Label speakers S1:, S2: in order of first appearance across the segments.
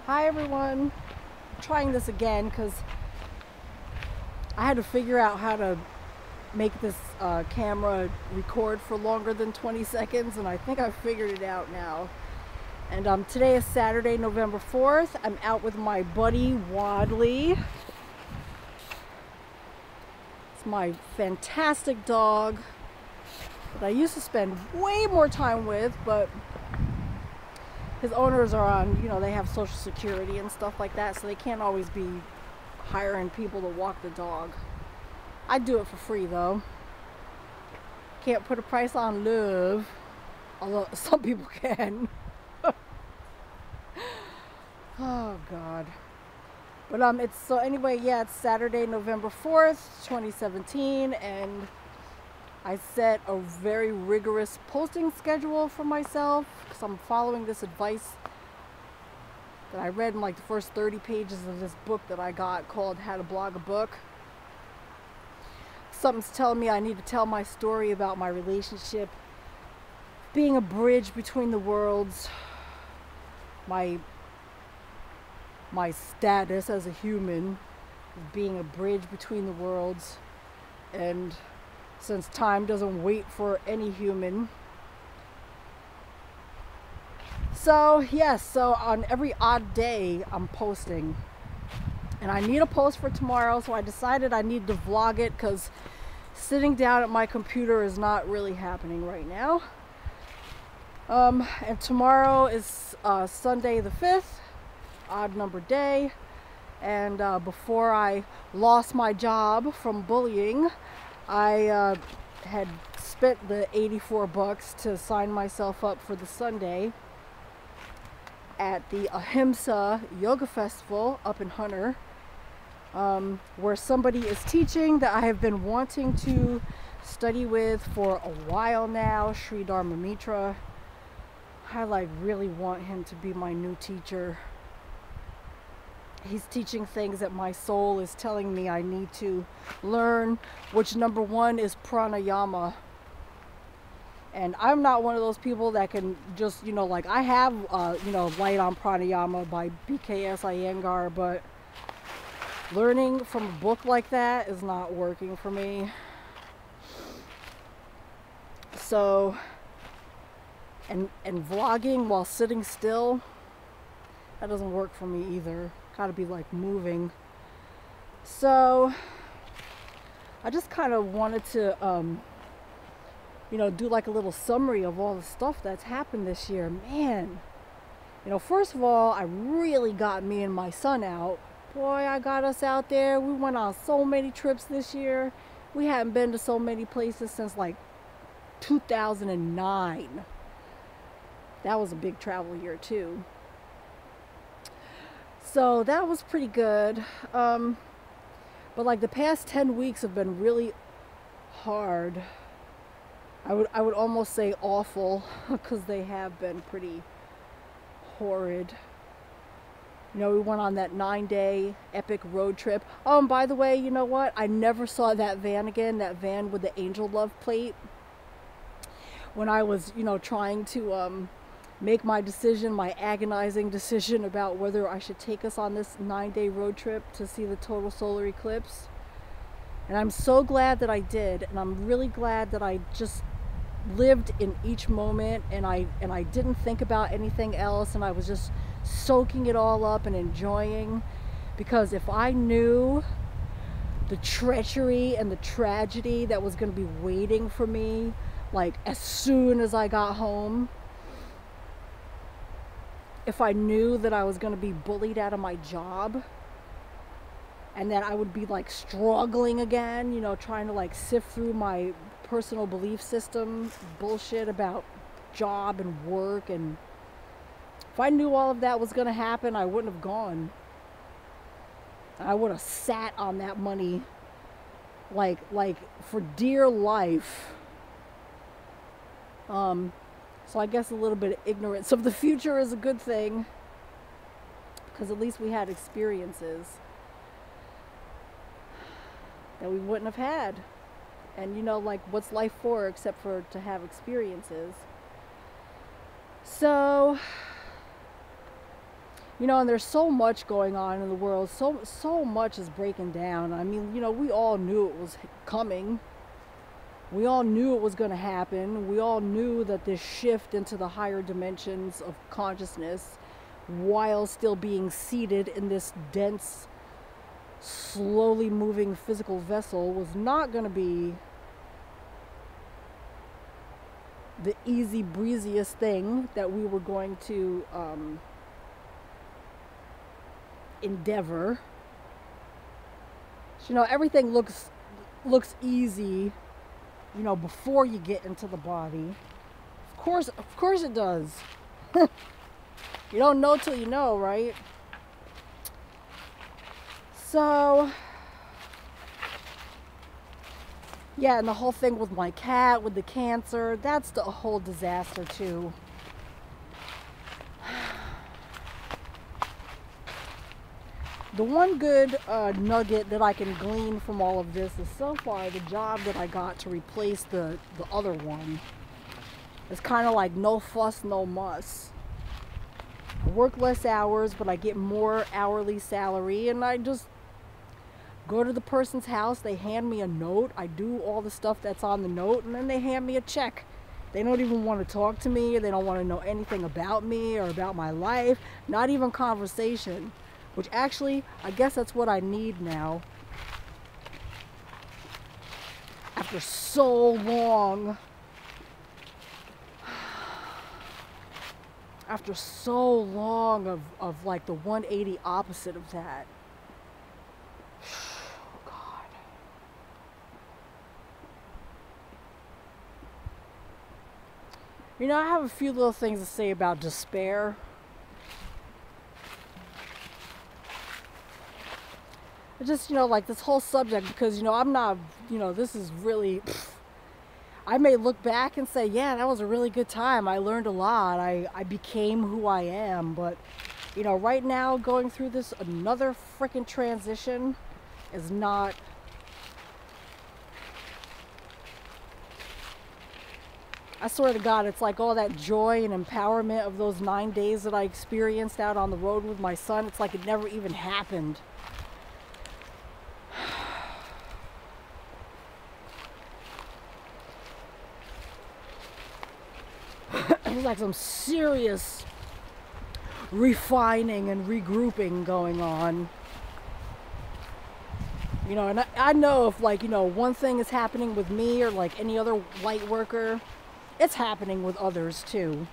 S1: Hi everyone, I'm trying this again because I had to figure out how to make this camera record for longer than 20 seconds, and I think I figured it out now. And today is Saturday, November 4th. I'm out with my buddy Wadley. It's my fantastic dog that I used to spend way more time with, but his owners are on, they have Social Security and stuff like that, so they can't always be hiring people to walk the dog. I do it for free though. Can't put a price on love, although some people can. Oh God. But it's Saturday, November 4th, 2017, and I set a very rigorous posting schedule for myself because I'm following this advice that I read in like the first 30 pages of this book that I got called How to Blog a Book. Something's telling me I need to tell my story about my relationship, being a bridge between the worlds, my status as a human, being a bridge between the worlds, and since time doesn't wait for any human. So on every odd day I'm posting, and I need a post for tomorrow, so I decided I need to vlog it because sitting down at my computer is not really happening right now. And tomorrow is Sunday the 5th, odd number day, and before I lost my job from bullying, I had spent the $84 to sign myself up for the Sunday at the Ahimsa Yoga Festival up in Hunter, where somebody is teaching that I have been wanting to study with for a while now, Sri Dharma Mitra. I really want him to be my new teacher. He's teaching things that my soul is telling me I need to learn, which number one is pranayama. And I'm not one of those people that can just, I have, Light on Pranayama by BKS Iyengar, but learning from a book like that is not working for me. So, and vlogging while sitting still, that doesn't work for me either. Gotta be moving. So I just kind of wanted to do a little summary of all the stuff that's happened this year. Man, first of all, I really got me and my son out. Boy, I got us out there. We went on so many trips this year. We hadn't been to so many places since 2009. That was a big travel year too. So that was pretty good. But the past 10 weeks have been really hard. I would almost say awful, because they have been pretty horrid. We went on that 9-day epic road trip. Oh, and by the way, you know what? I never saw that van again, that van with the Angel Love plate. When I was, trying to make my decision, my agonizing decision about whether I should take us on this 9-day road trip to see the total solar eclipse. And I'm so glad that I did, and I'm really glad that I just lived in each moment, and I didn't think about anything else, and I was just soaking it all up and enjoying. Because if I knew the treachery and the tragedy that was going to be waiting for me, as soon as I got home, if I knew that I was going to be bullied out of my job, and that I would be struggling again, trying to sift through my personal belief system bullshit about job and work, and if I knew all of that was going to happen, I wouldn't have gone. I would have sat on that money for dear life. So I guess a little bit of ignorance of the future is a good thing, because at least we had experiences that we wouldn't have had. And what's life for except for to have experiences? So You know, and there's so much going on in the world. So much is breaking down. I mean, you know, we all knew it was coming. We all knew it was going to happen. We all knew that this shift into the higher dimensions of consciousness, while still being seated in this dense, slowly moving physical vessel, was not going to be the easy breeziest thing that we were going to endeavor. You know, everything looks easy, you know, before you get into the body. Of course it does. You don't know till you know, right? So yeah, and the whole thing with my cat, with the cancer, that's the whole disaster too. The one good nugget that I can glean from all of this is so far the job that I got to replace the other one. It's kind of like no fuss, no muss. I work less hours, but I get more hourly salary, and I just go to the person's house, they hand me a note, I do all the stuff that's on the note, and then they hand me a check. They don't even want to talk to me, they don't want to know anything about me or about my life, not even conversation. Which actually, I guess that's what I need now. After so long. After so long of like the 180 opposite of that. Oh God. You know, I have a few little things to say about despair. Just, you know, like this whole subject, because, you know, I'm not, you know, this is really, I may look back and say, yeah, that was a really good time. I learned a lot. I became who I am. But, you know, right now going through this another freaking transition is not, I swear to God, it's like all that joy and empowerment of those 9 days that I experienced out on the road with my son. It's like it never even happened. There's like some serious refining and regrouping going on. You know, and I know if, like, you know, one thing is happening with me or like any other light worker, it's happening with others too.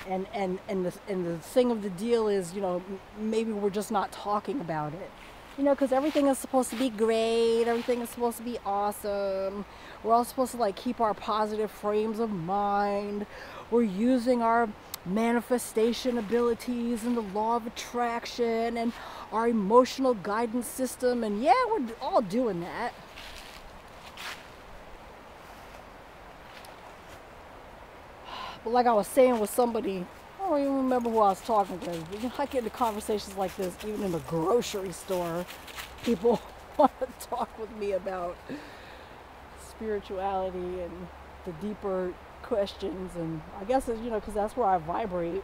S1: And the thing of the deal is, you know, maybe we're just not talking about it. You know, because everything is supposed to be great, everything is supposed to be awesome. We're all supposed to like keep our positive frames of mind. We're using our manifestation abilities and the law of attraction and our emotional guidance system, and yeah, we're all doing that. But like I was saying with somebody, I don't even remember who I was talking to. You know, I get into conversations like this even in the grocery store. People want to talk with me about spirituality and the deeper questions, and I guess it's, you know, because that's where I vibrate.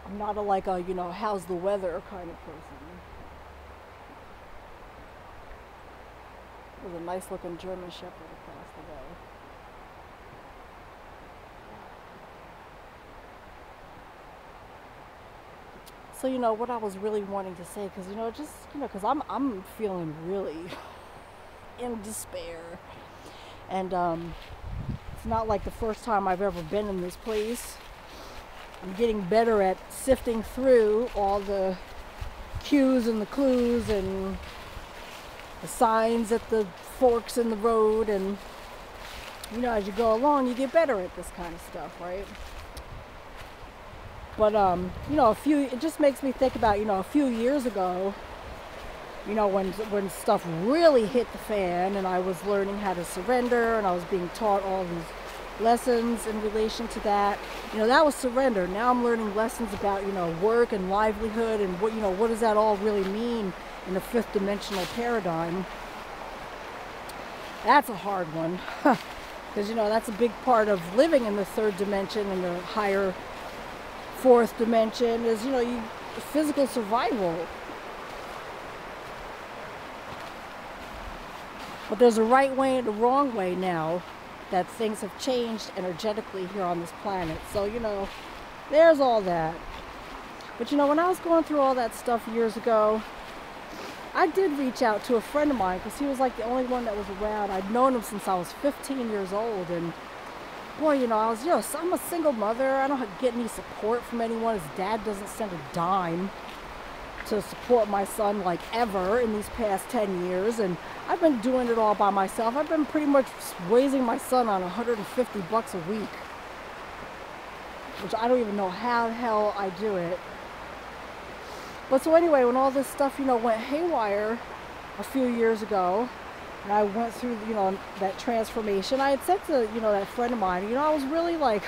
S1: I'm not a like a, you know, how's the weather kind of person. There's a nice looking German Shepherd across the way. So, you know, what I was really wanting to say, because, you know, just, you know, because I'm feeling really in despair. And it's not like the first time I've ever been in this place. I'm getting better at sifting through all the cues and the clues and the signs at the forks in the road. And, you know, as you go along, you get better at this kind of stuff, right? But, you know, it just makes me think about, you know, a few years ago, you know, when stuff really hit the fan and I was learning how to surrender and I was being taught all these lessons in relation to that. You know, that was surrender. Now I'm learning lessons about, you know, work and livelihood and what, you know, what does that all really mean in the fifth dimensional paradigm. That's a hard one. Because, you know, that's a big part of living in the third dimension and the higher fourth dimension is, physical survival. But there's a right way and a wrong way now that things have changed energetically here on this planet. So, there's all that. But, when I was going through all that stuff years ago, I did reach out to a friend of mine because he was like the only one that was around. I'd known him since I was 15 years old. And boy, I'm a single mother. I don't get any support from anyone. His dad doesn't send a dime to support my son like ever in these past 10 years. And I've been doing it all by myself. I've been pretty much raising my son on $150 a week, which I don't even know how the hell I do it. But so anyway, when all this stuff, went haywire a few years ago, and I went through, that transformation, I had said to, that friend of mine, I was really like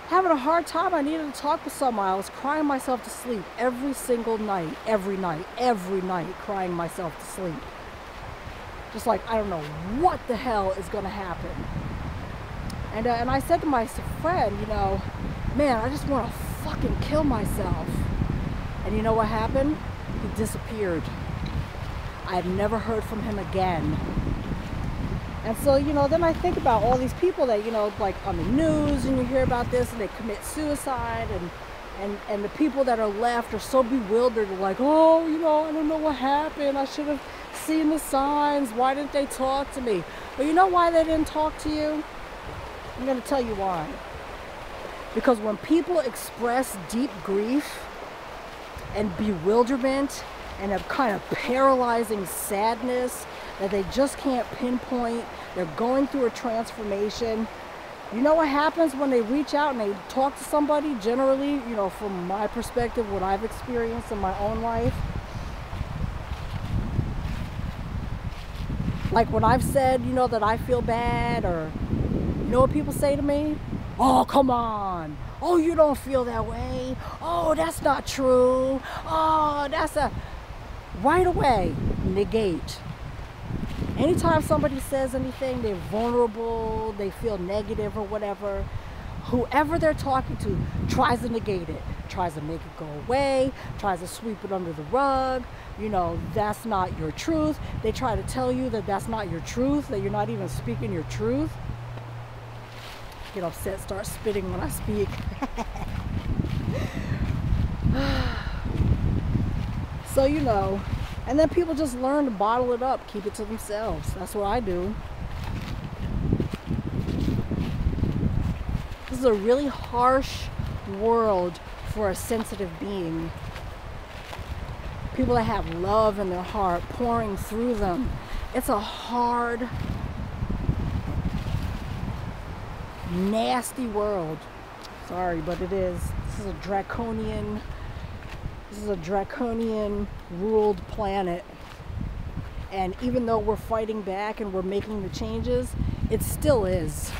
S1: having a hard time. I needed to talk to someone. I was crying myself to sleep every single night, every night, crying myself to sleep. Just like, I don't know what the hell is going to happen. And I said to my friend, man, I just want to fucking kill myself. And you know what happened? He disappeared. I've never heard from him again. And so, then I think about all these people that, like on the news, and you hear about this, and they commit suicide, and the people that are left are so bewildered, like, oh, I don't know what happened. I should have seen the signs. Why didn't they talk to me? But you know why they didn't talk to you? I'm going to tell you why. Because when people express deep grief and bewilderment and a kind of paralyzing sadness that they just can't pinpoint, they're going through a transformation. You know what happens when they reach out and they talk to somebody? Generally, from my perspective, what I've experienced in my own life, like when I've said, that I feel bad, or you know what people say to me? Oh, come on. Oh, you don't feel that way. Oh, that's not true. Oh, right away, negate. Anytime somebody says anything, they're vulnerable, they feel negative or whatever, whoever they're talking to tries to negate it, tries to make it go away, tries to sweep it under the rug. That's not your truth. They try to tell you that that's not your truth, that you're not even speaking your truth. Get upset, start spitting when I speak. So, and then people just learn to bottle it up, keep it to themselves. That's what I do. This is a really harsh world for a sensitive being. People that have love in their heart pouring through them. It's a hard, nasty world. Sorry, but it is. This is a draconian ruled planet. And even though we're fighting back and we're making the changes, it still is.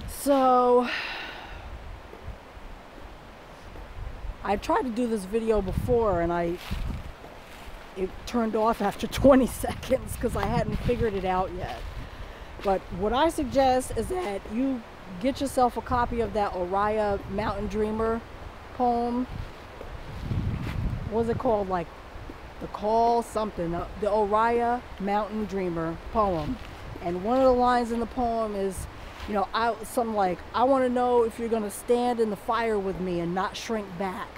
S1: So I tried to do this video before, and it turned off after 20 seconds because I hadn't figured it out yet. But what I suggest is that you get yourself a copy of that Oriah Mountain Dreamer poem. What's it called? Like The Call something. The Oriah Mountain Dreamer poem. And one of the lines in the poem is, something like, I want to know if you're going to stand in the fire with me and not shrink back.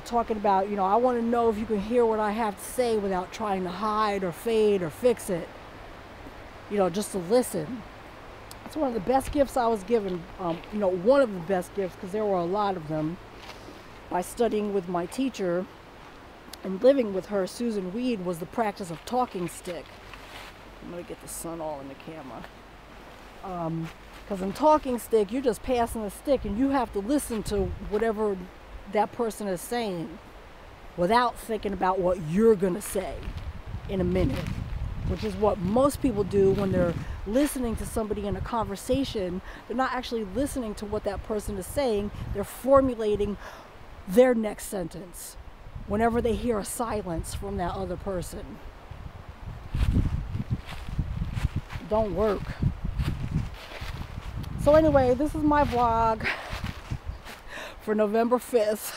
S1: Talking about, I want to know if you can hear what I have to say without trying to hide or fade or fix it. Just to listen. It's one of the best gifts I was given, one of the best gifts, because there were a lot of them, by studying with my teacher and living with her, Susan Weed, was the practice of talking stick. I'm going to get the sun all in the camera. Because in talking stick, you're just passing a stick, and you have to listen to whatever that person is saying without thinking about what you're going to say in a minute, which is what most people do when they're listening to somebody in a conversation. They're not actually listening to what that person is saying. They're formulating their next sentence whenever they hear a silence from that other person. Don't work. So anyway, this is my vlog for November 5th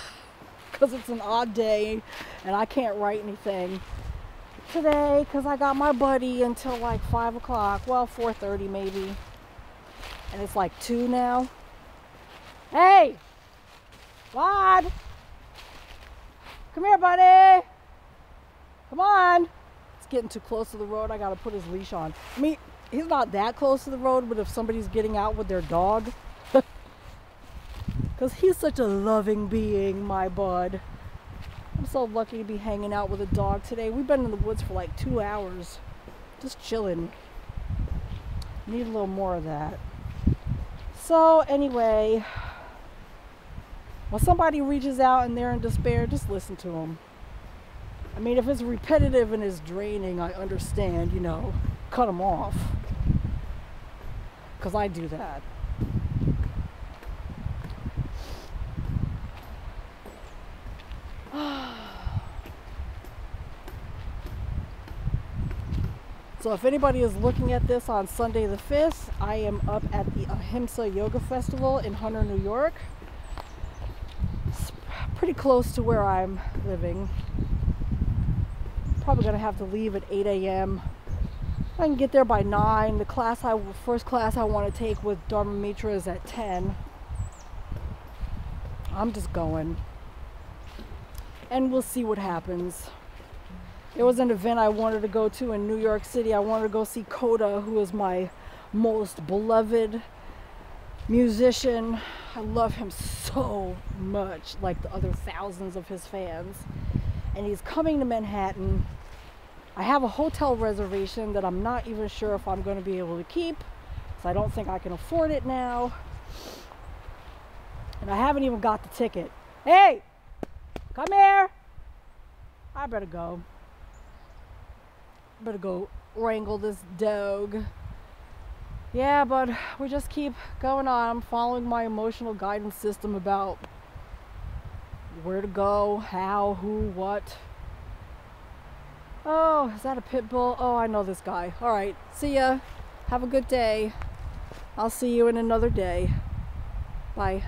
S1: because it's an odd day and I can't write anything today because I got my buddy until like 5 o'clock. Well, 4:30 maybe. And it's like 2 now. Hey! Vlad! Come here, buddy! Come on! It's getting too close to the road. I gotta put his leash on. I mean, he's not that close to the road, but if somebody's getting out with their dog, because he's such a loving being, my bud. I'm so lucky to be hanging out with a dog today. We've been in the woods for like 2 hours, just chilling. Need a little more of that. So anyway, when somebody reaches out and they're in despair, just listen to them. I mean, if it's repetitive and it's draining, I understand, you know, cut them off. Because I do that. So if anybody is looking at this on Sunday the 5th, I am up at the Ahimsa Yoga Festival in Hunter, New York. It's pretty close to where I'm living. Probably gonna have to leave at 8 a.m. I can get there by 9. The first class I want to take with Dharma Mitra is at 10. I'm just going. And we'll see what happens. There was an event I wanted to go to in New York City. I wanted to go see Coda, who is my most beloved musician. I love him so much, like the other thousands of his fans. And he's coming to Manhattan. I have a hotel reservation that I'm not even sure if I'm going to be able to keep, so I don't think I can afford it now. And I haven't even got the ticket. Hey! Come here! I better go. Better go wrangle this dog. Yeah, but we just keep going on. I'm following my emotional guidance system about where to go, how, who, what. Oh, is that a pit bull? Oh, I know this guy. All right, see ya. Have a good day. I'll see you in another day. Bye.